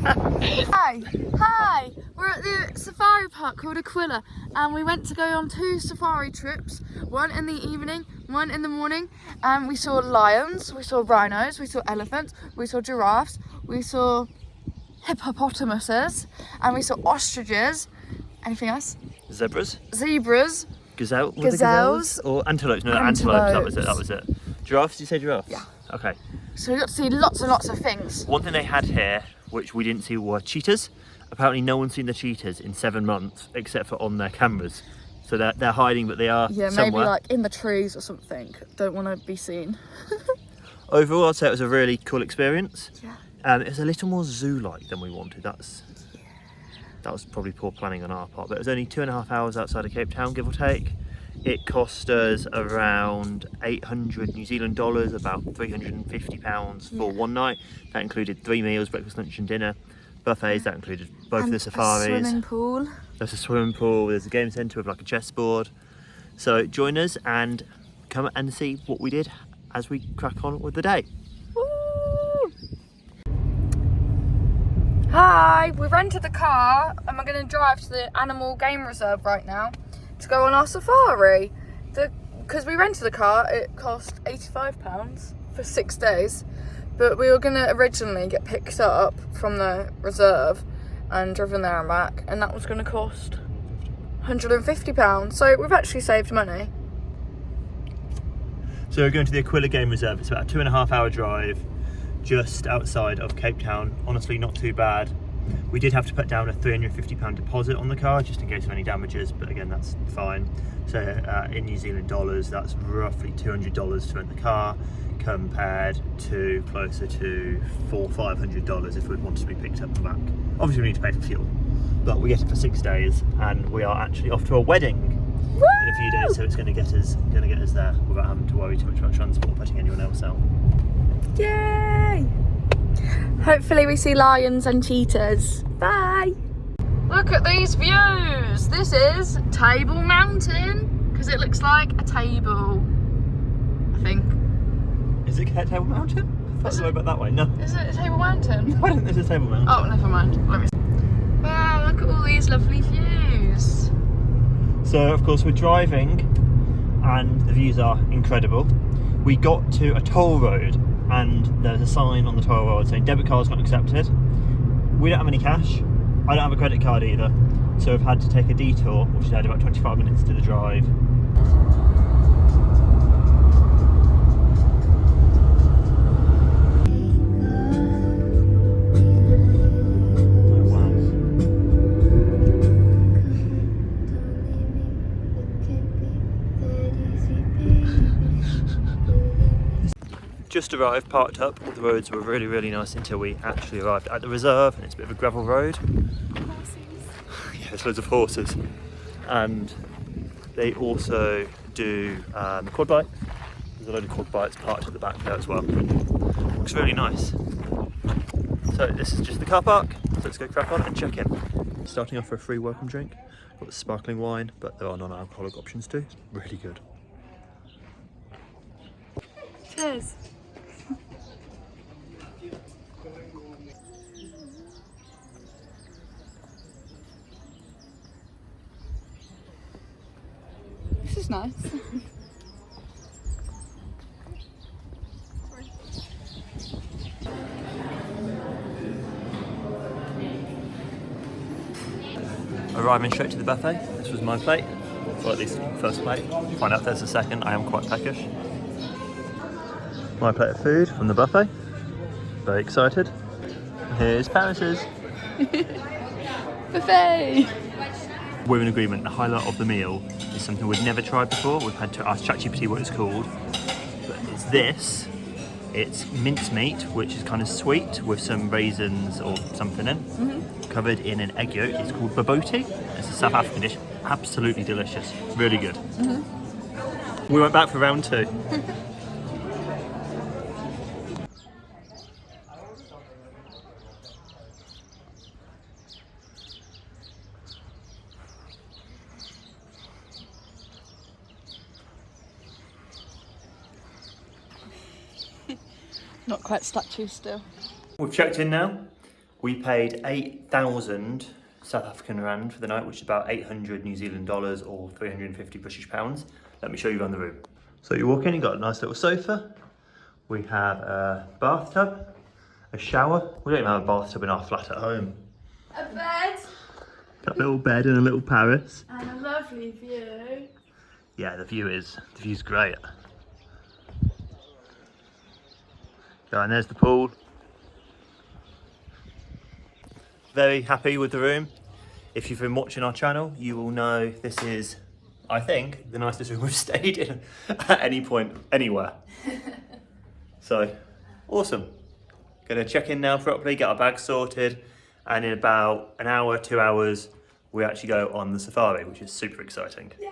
Hi! We're at the safari park called Aquilla, and we went to go on 2 safari trips, one in the evening, one in the morning, and we saw lions, we saw rhinos, we saw elephants, we saw giraffes, we saw hippopotamuses, and we saw ostriches. Anything else? Zebras. Gazelles. Or antelopes. No, antelopes. That was it. Giraffes, did you say giraffe? Yeah. Okay. So we got to see lots and lots of things. One thing they had here, which we didn't see, were cheetahs. Apparently no one's seen the cheetahs in 7 months, except for on their cameras. So they're hiding, but they are somewhere. Maybe like in the trees or something. Don't want to be seen. Overall, I'd say it was a really cool experience. Yeah. It was a little more zoo-like than we wanted. That was probably poor planning on our part, but it was only 2.5 hours outside of Cape Town, give or take. It cost us around 800 New Zealand dollars, about £350 for one night. That included 3 meals, breakfast, lunch and dinner. Buffets, that included both of the safaris. A swimming pool. There's a swimming pool, there's a game centre with like a chessboard. So join us and come and see what we did as we crack on with the day. Woo! Hi, we rented a car and we're going to drive to the Animal Game Reserve right now to go on our safari. Because we rented a car, it cost £85 for 6 days, but we were going to originally get picked up from the reserve and driven there and back, and that was going to cost £150. So we've actually saved money. So we're going to the Aquila Game Reserve. It's about a 2.5 hour drive just outside of Cape Town. Honestly, not too bad. We did have to put down a £350 deposit on the car just in case of any damages, but again, that's fine. So in New Zealand dollars, that's roughly $200 to rent the car, compared to closer to $400-500 if we wanted to be picked up and back. Obviously, we need to pay for fuel, but we get it for 6 days, and we are actually off to a wedding in a few days, so it's going to get us there without having to worry too much about transport, putting anyone else out. Yay! Hopefully we see lions and cheetahs. Bye! Look at these views! This is Table Mountain, because it looks like a table, I think. Is it Table Mountain? I thought it went that way. No. Is it a Table Mountain? No, I don't think it's a Table Mountain. Oh, never mind. Let me see. Wow, look at all these lovely views. So, of course, we're driving and the views are incredible. We got to a toll road and there's a sign on the toll road saying debit cards not accepted. We don't have any cash. I don't have a credit card either. So we've had to take a detour, which has had about 25 minutes to the drive. Just arrived, parked up. All the roads were really, really nice until we actually arrived at the reserve, and it's a bit of a gravel road. Horses. Yeah, there's loads of horses, and they also do quad bike. There's a load of quad bikes parked at the back there as well. Looks really nice. So this is just the car park. So let's go crack on and check in. Starting off for a free welcome drink. Got the sparkling wine, but there are non-alcoholic options too. It's really good. Cheers. This is nice. Arriving straight to the buffet. This was my plate, or at least first plate. Find out if there's a second. I am quite peckish. My plate of food from the buffet. Very excited. Here's Paris's. Buffet! We're in agreement. The highlight of the meal is something we've never tried before. We've had to ask ChatGPT what it's called. But it's this. It's mincemeat, which is kind of sweet with some raisins or something in. Covered in an egg yolk. It's called baboti. It's a South African dish. Absolutely delicious. Really good. We went back for round 2. Not quite statue still. We've checked in now. We paid 8,000 South African rand for the night, which is about 800 New Zealand dollars or 350 British pounds. Let me show you around the room. So you walk in, you've got a nice little sofa. We have a bathtub, a shower. We don't even have a bathtub in our flat at home. A bed. Got a little bed and a little Paris. And a lovely view. Yeah, the view's great. Yeah, and there's the pool. Very happy with the room. If you've been watching our channel, you will know this is, I think, the nicest room we've stayed in at any point, anywhere. So, awesome. Gonna check in now properly, get our bags sorted, and in about an hour, 2 hours, we actually go on the safari, which is super exciting. Yay!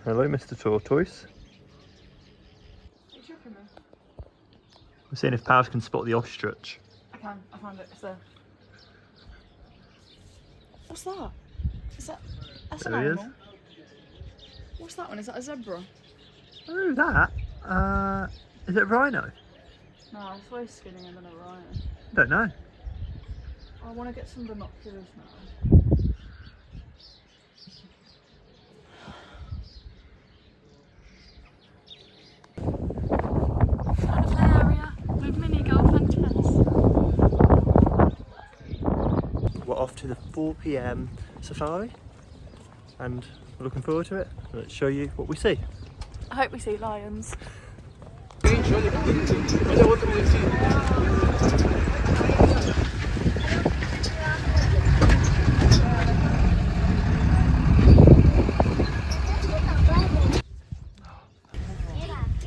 Hello, Mr. Tortoise. We're seeing if Paris can spot the ostrich. I can, I found it, it's there. What's that? That's an There he animal. What's that one? Is that a zebra? Oh, that? Is it a rhino? No, it's way skinnier than a rhino. I don't know. I want to get some binoculars now. Found a play area with mini golf and tennis. We're off to the 4 PM safari and we're looking forward to it. Let's show you what we see. I hope we see lions.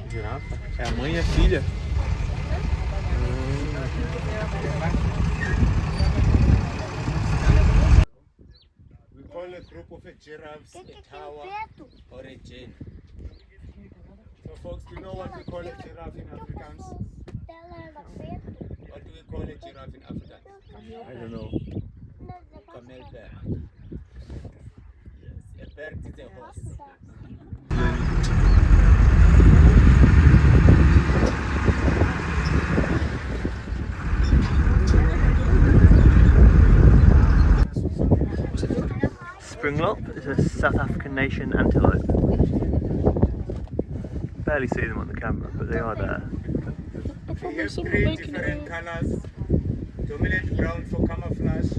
Girafa? É a mãe e a filha. We call a group of giraffes a tower or a chain. So folks, do you know what we call a giraffe in Afrikaans? What do we call a giraffe in Afrikaans? I don't know. Camel bear. Yes, a bear is a horse. Springlop is a South African nation antelope. Barely see them on the camera, but they are there. We have 3 different colors. Dominant brown for camouflage.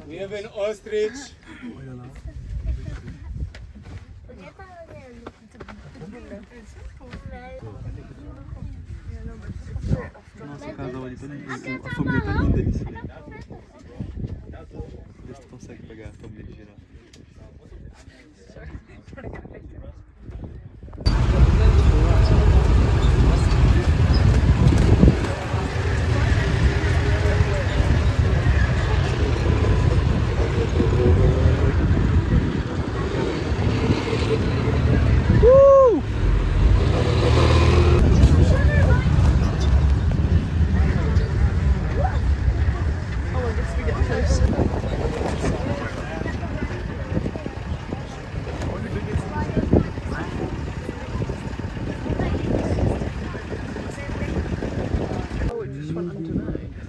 We have an ostrich. Nossa, o casal ali, a família tá linda ali. Vê se tu consegue pegar a família de girafa.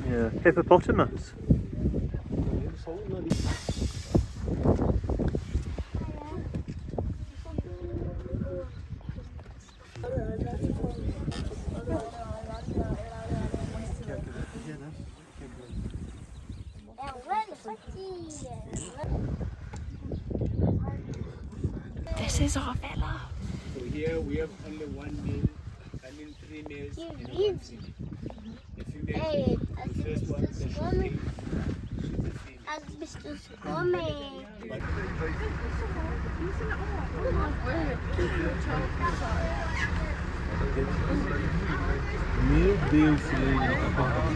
Yeah, hippopotamus. This is our villa. So here we have only 1 male, 3 males and 1 female. The female, the first one, the female, she's a female. As Mr. Squammy. Meu Deus, Silene,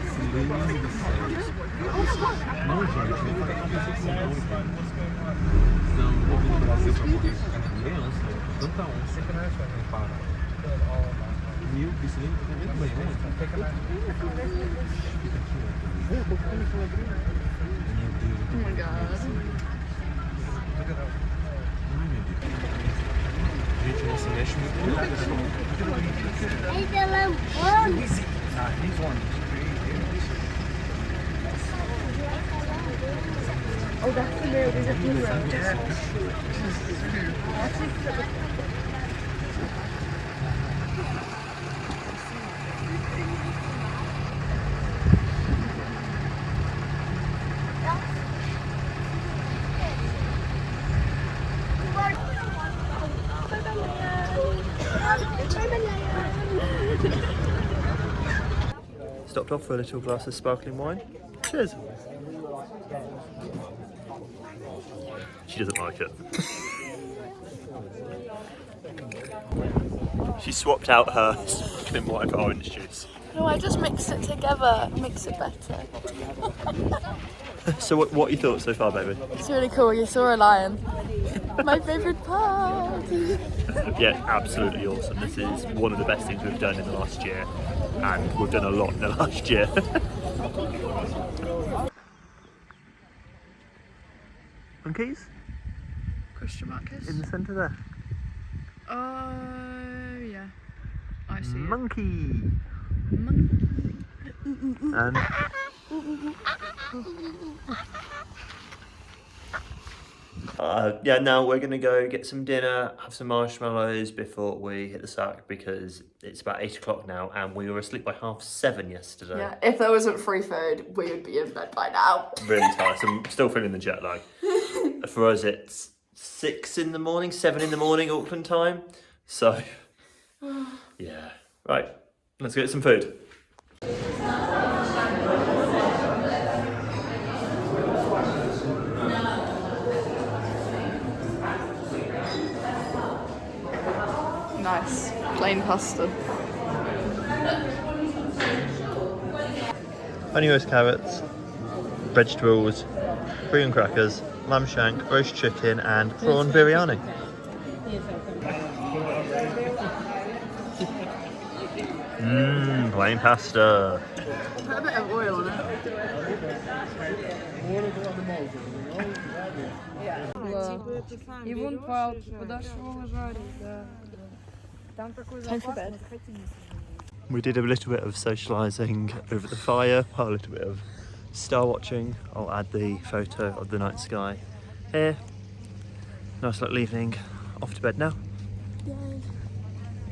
Silene do céu. Não, gente, nem fica conversando não. Não, eu vou vir no Brasil pra poder ficar com criança. Tanta onça. Meu Deus, Silene, tá vendo bem, né? Fica aqui, ó. É, vou ficar naquela grana. Meu Deus. Oh my god. Ai, meu Deus. Gente, não se mexe muito. Hey, the lamb. These ones are crazy. Oh, that's the real, there's a blue road. Stopped off for a little glass of sparkling wine. Cheers. She doesn't like it. She swapped out her sparkling wine for orange juice. No, I just mix it together, makes it better. So what are your thoughts so far, baby? It's really cool, you saw a lion. My favourite part. Yeah, absolutely awesome. This is one of the best things we've done in the last year, and we've done a lot in the last year. Monkeys? Question mark is? In the centre there. Oh, yeah. I see it. Monkey! Monkey. And yeah, now we're gonna go get some dinner, have some marshmallows before we hit the sack, because it's about 8 o'clock now and we were asleep by 7:30 yesterday. Yeah, if there wasn't free food, we would be in bed by now. Really tired. So I'm still feeling the jet lag. For us, it's 6 in the morning, 7 in the morning Auckland time. So yeah, right. Let's get some food. Nice, plain pasta. Honey roast carrots, vegetables, green crackers, lamb shank, roast chicken and prawn biryani. Plain pasta. Put a bit of oil on it. И вон палки, подошел жарить, да. Там такой запас. We did a little bit of socialising over the fire, a little bit of star watching. I'll add the photo of the night sky here. Nice little evening. Off to bed now. Yay,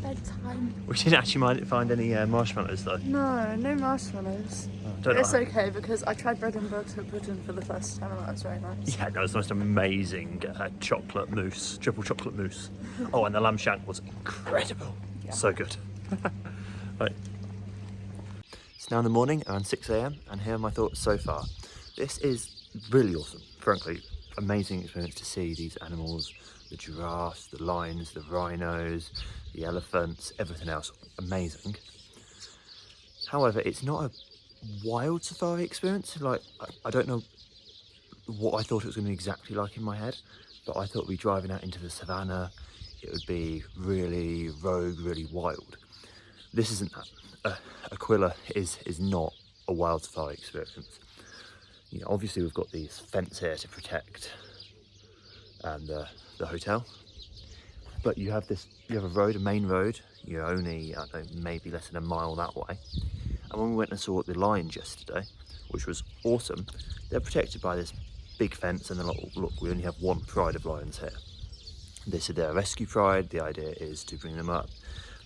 bedtime. We didn't actually find any marshmallows though. No, no marshmallows. Don't It's know. okay because I tried bread and butter pudding for the first time and that was very nice. Yeah, that was the most amazing chocolate mousse, triple chocolate mousse. Oh, and the lamb shank was incredible. Yeah. So good. Right. It's now in the morning, around 6 AM, and here are my thoughts so far. This is really awesome. Frankly, amazing experience to see these animals, the giraffes, the lions, the rhinos, the elephants, everything else. Amazing. However, it's not a wild safari experience. Like, I don't know what I thought it was going to be exactly like in my head, but I thought we'd be driving out into the savannah. It would be really rogue, really wild. This isn't that. Aquilla is not a wild safari experience. You know, obviously we've got these fence here to protect the hotel, but you have a road, a main road. You're only, I don't know, maybe less than a mile that way. And when we went and saw the lions yesterday, which was awesome, they're protected by this big fence, and they're like, look, we only have one pride of lions here. They said they're a rescue pride. The idea is to bring them up,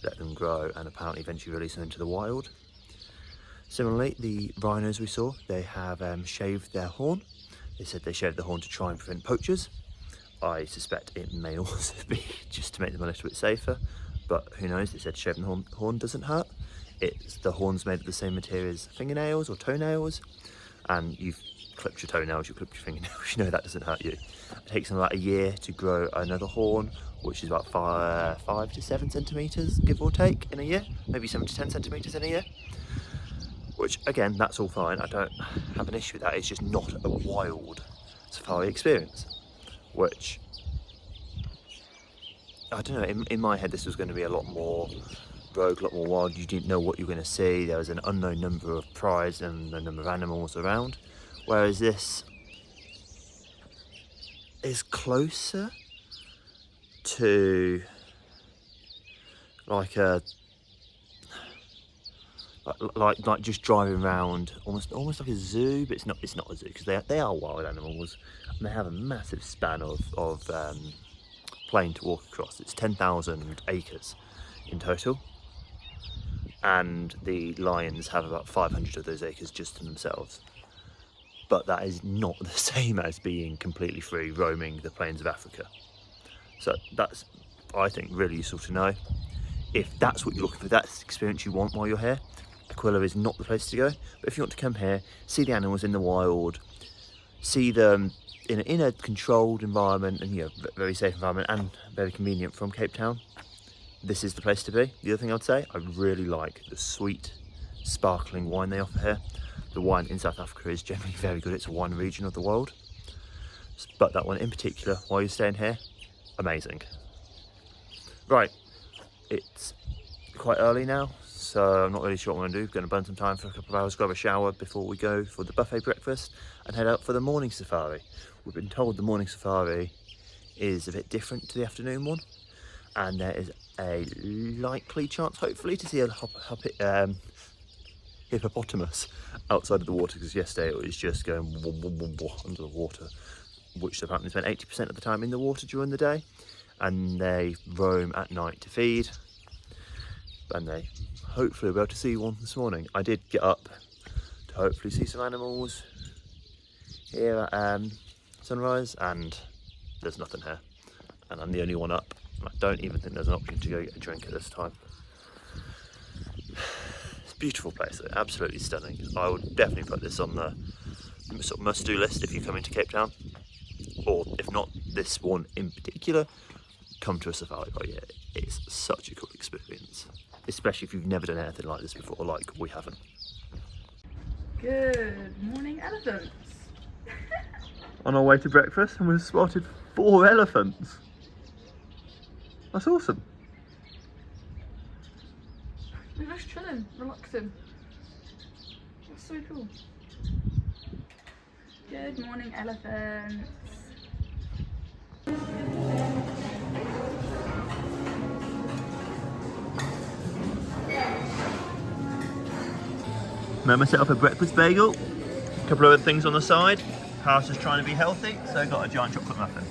let them grow, and apparently eventually release them into the wild. Similarly, the rhinos we saw, they have shaved their horn. They said they shaved the horn to try and prevent poachers. I suspect it may also be just to make them a little bit safer, but who knows? They said shaving the horn doesn't hurt. The horn's made of the same material as fingernails or toenails, and you've clipped your toenails, you clipped your fingernails, you know that doesn't hurt you. It takes them about a year to grow another horn, which is about 5 to 7 centimetres, give or take, in a year. Maybe 7 to 10 centimetres in a year. Which, again, that's all fine. I don't have an issue with that. It's just not a wild safari experience. Which, I don't know, in my head this was going to be a lot more rogue, a lot more wild. You didn't know what you were going to see. There was an unknown number of prides and a number of animals around. Whereas this is closer to like a like just driving around, almost like a zoo, but it's not a zoo because they are wild animals, and they have a massive span of plain to walk across. It's 10,000 acres in total, and the lions have about 500 of those acres just to themselves. But that is not the same as being completely free roaming the plains of Africa. So that's, I think, really useful to know. If that's what you're looking for, that's the experience you want while you're here, Aquilla is not the place to go. But if you want to come here, see the animals in the wild, see them in a controlled environment, and very safe environment and very convenient from Cape Town, this is the place to be. The other thing I'd say, I really like the sweet, sparkling wine they offer here. The wine in South Africa is generally very good. It's a wine region of the world, but that one in particular, while you're staying here, amazing. Right, it's quite early now, so I'm not really sure what I'm going to do. I'm going to burn some time for a couple of hours, grab a shower before we go for the buffet breakfast and head out for the morning safari. We've been told the morning safari is a bit different to the afternoon one, and there is a likely chance, hopefully, to see a hippopotamus outside of the water, because yesterday it was just going under the water, which apparently spent 80% of the time in the water during the day, and they roam at night to feed, and they hopefully will be able to see one this morning. I did get up to hopefully see some animals here at sunrise, and there's nothing here, and I'm the only one up. I don't even think there's an option to go get a drink at this time. It's a beautiful place, though, absolutely stunning. I would definitely put this on the sort of must-do list if you come into Cape Town, or if not this one in particular, come to a safari park. Yeah, it's such a cool experience, especially if you've never done anything like this before, like we haven't. Good morning, elephants. On our way to breakfast, and we've spotted 4 elephants. That's awesome. We're just chilling, relaxing. That's so cool. Good morning, elephants. Made myself a breakfast bagel, a couple of other things on the side. House is trying to be healthy, so I got a giant chocolate muffin.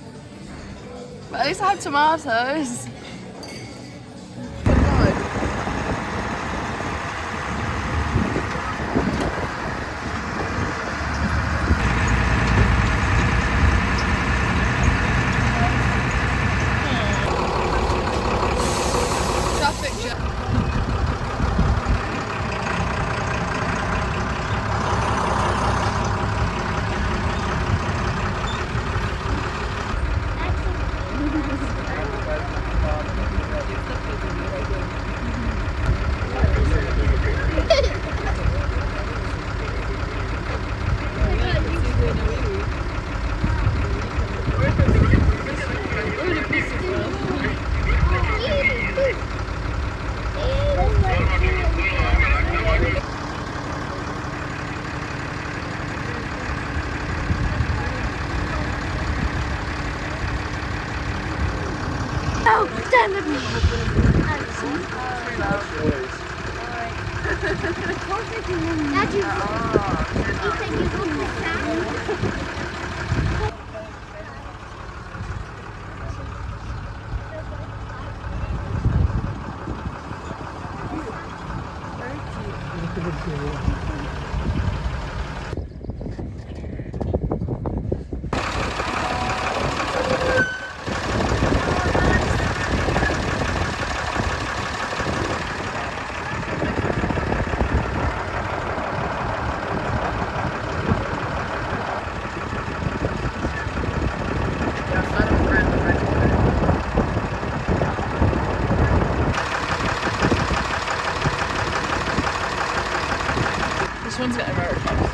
But at least I had tomatoes. Oh, damn it. This one's getting very close.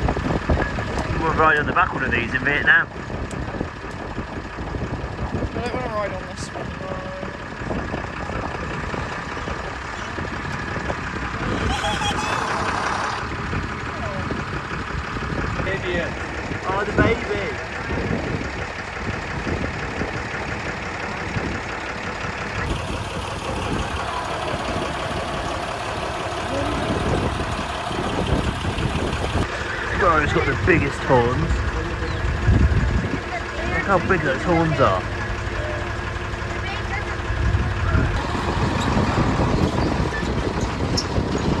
We'll ride on the back one of these in Vietnam. I don't want to ride on this one. Oh, the baby! Safaris got the biggest horns. Look how big those horns are.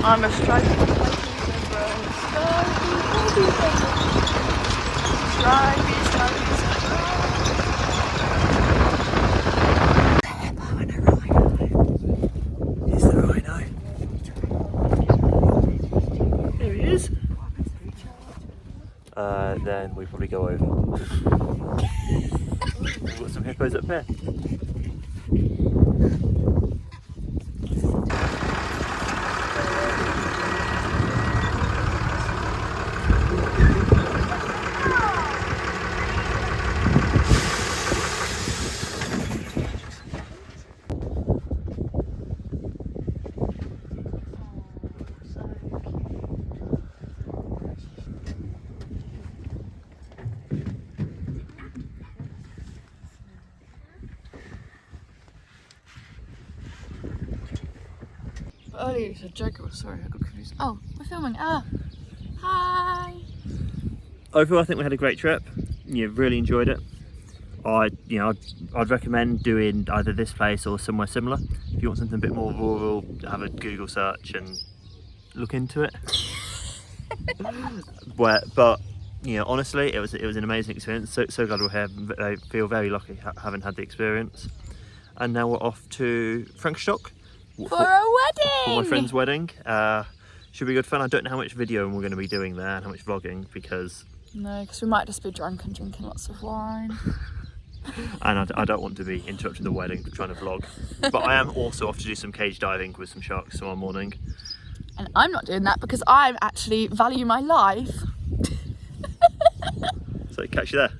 I'm a stripy Is the rhino? There he is. Then we probably go over. We've got some hippos up here. Earlier you said Jaguar, sorry, I got confused. Oh, we're filming. Ah, hi. Overall, I think we had a great trip. Really enjoyed it. I'd recommend doing either this place or somewhere similar. If you want something a bit more rural, have a Google search and look into it. But honestly, it was an amazing experience. So glad we're here. I feel very lucky having had the experience. And now we're off to Frankstock For a wedding! For my friend's wedding. Should be good fun. I don't know how much videoing we're going to be doing there and how much vlogging because... No, because we might just be drunk and drinking lots of wine. And I don't want to be interrupting the wedding trying to vlog. But I am also off to do some cage diving with some sharks tomorrow morning. And I'm not doing that because I actually value my life. So catch you there.